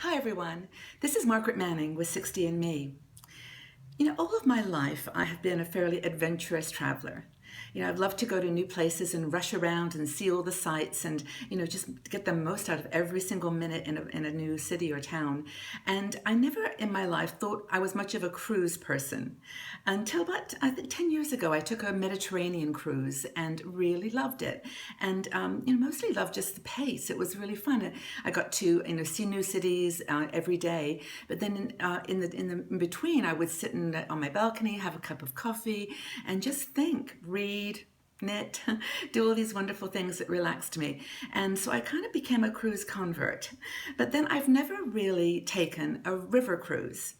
Hi everyone, this is Margaret Manning with 60 and Me. All of my life I have been a fairly adventurous traveler. I've loved to go to new places and rush around and see all the sights and, just get the most out of every single minute in a new city or town. And I never in my life thought I was much of a cruise person until about, I think, 10 years ago. I took a Mediterranean cruise and really loved it. And, mostly loved just the pace. It was really fun. I got to, see new cities every day. But then in between, I would sit on my balcony, have a cup of coffee, and just think, read, knit, do all these wonderful things that relaxed me. And so I kind of became a cruise convert. But then I've never really taken a river cruise.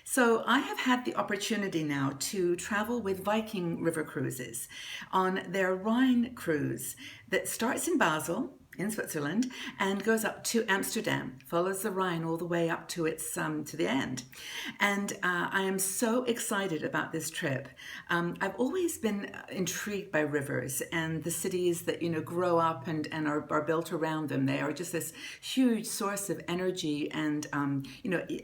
So I have had the opportunity now to travel with Viking river cruises on their Rhine cruise that starts in Basel in Switzerland and goes up to Amsterdam, follows the Rhine all the way up to its to the end. And I am so excited about this trip. I've always been intrigued by rivers and the cities that grow up and are built around them. They are just this huge source of energy and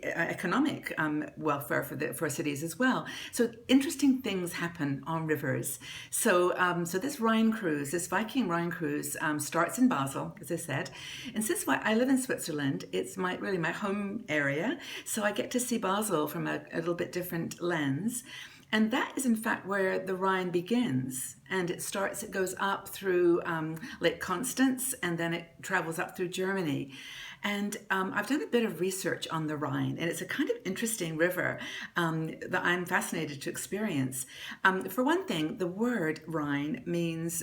economic welfare for cities as well. So interesting things happen on rivers. So this Rhine cruise, this Viking Rhine cruise, starts in Basel, as I said. And since I live in Switzerland, it's really my home area. So I get to see Basel from a little bit different lens. And that is, in fact, where the Rhine begins. And it goes up through Lake Constance, and then it travels up through Germany. And I've done a bit of research on the Rhine, and it's a kind of interesting river that I'm fascinated to experience. For one thing, the word Rhine means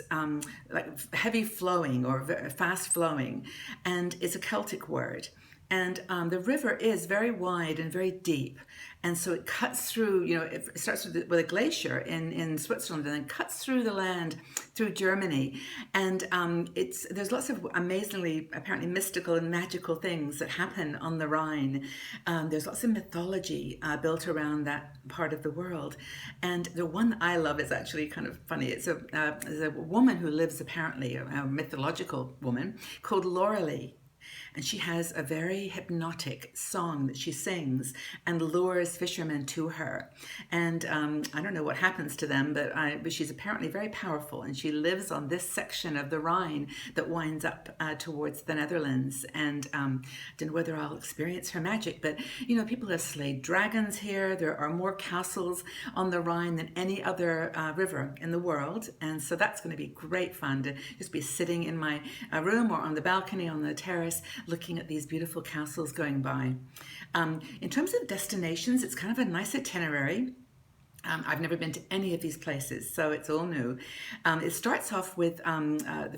like heavy flowing or fast flowing, and it's a Celtic word. And the river is very wide and very deep. And so it cuts through, it starts with a glacier in Switzerland and then cuts through the land through Germany. And there's lots of amazingly, apparently mystical and magical things that happen on the Rhine. There's lots of mythology built around that part of the world. And the one I love is actually kind of funny. There's a woman who lives, apparently, a mythological woman called Lorelei. And she has a very hypnotic song that she sings and lures fishermen to her. And I don't know what happens to them, but she's apparently very powerful. And she lives on this section of the Rhine that winds up towards the Netherlands. And I don't know whether I'll experience her magic, but people have slayed dragons here. There are more castles on the Rhine than any other river in the world. And so that's going to be great fun to just be sitting in my room or on the balcony on the terrace looking at these beautiful castles going by. In terms of destinations, it's kind of a nice itinerary. I've never been to any of these places, so it's all new. It starts off with,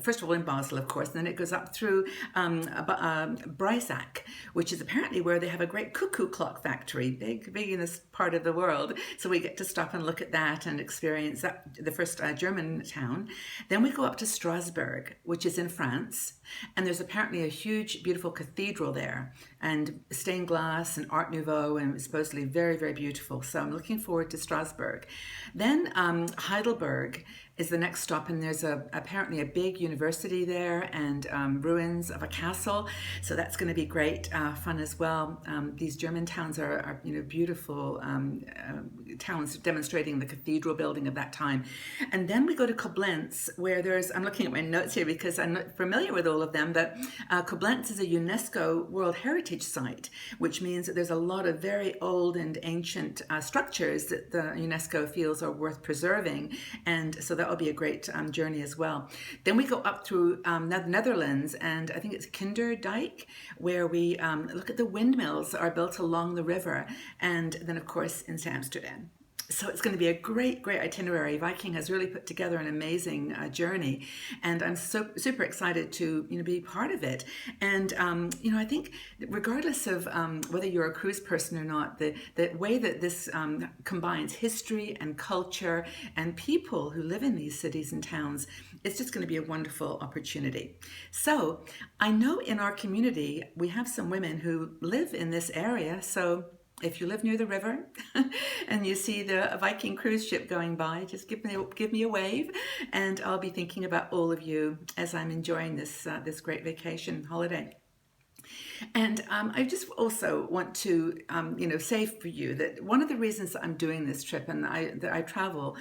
first of all, in Basel, of course, and then it goes up through Breisach, which is apparently where they have a great cuckoo clock factory, big in this part of the world. So we get to stop and look at that and experience that, the first German town. Then we go up to Strasbourg, which is in France, and there's apparently a huge, beautiful cathedral there, and stained glass and Art Nouveau, and supposedly very, very beautiful. So I'm looking forward to Strasbourg. Then Heidelberg is the next stop, and there's apparently a big university there and ruins of a castle. So that's going to be great fun as well. These German towns are beautiful towns demonstrating the cathedral building of that time. And then we go to Koblenz, where I'm looking at my notes here because I'm not familiar with all of them, but Koblenz is a UNESCO World Heritage Site, which means that there's a lot of very old and ancient structures that the UNESCO feels are worth preserving. And so that'll be a great journey as well. Then we go up through the Netherlands, and I think it's Kinderdijk, where we look at the windmills that are built along the river, and then of course into Amsterdam. So it's going to be a great, great itinerary. Viking has really put together an amazing journey, and I'm super excited to be part of it. And I think regardless of whether you're a cruise person or not, the way that this combines history and culture and people who live in these cities and towns, it's just going to be a wonderful opportunity. So I know in our community we have some women who live in this area. So if you live near the river and you see the Viking cruise ship going by, just give me a wave, and I'll be thinking about all of you as I'm enjoying this great vacation holiday. And I just also want to, say for you that one of the reasons that I'm doing this trip and that I travel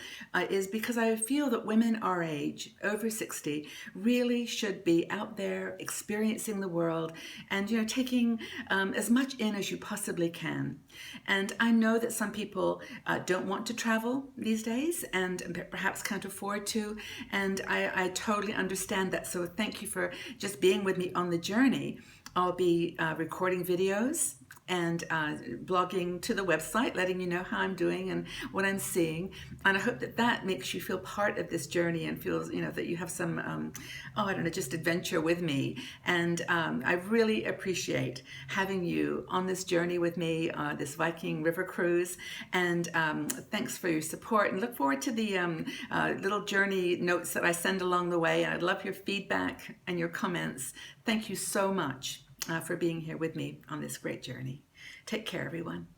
is because I feel that women our age, over 60, really should be out there experiencing the world and, taking as much in as you possibly can. And I know that some people don't want to travel these days and perhaps can't afford to. And I totally understand that. So thank you for just being with me on the journey. I'll be recording videos and blogging to the website, letting you know how I'm doing and what I'm seeing. And I hope that that makes you feel part of this journey and feels, that you have some, just adventure with me. And I really appreciate having you on this journey with me, this Viking river cruise. And thanks for your support and look forward to the little journey notes that I send along the way. And I'd love your feedback and your comments. Thank you so much for being here with me on this great journey. Take care, everyone.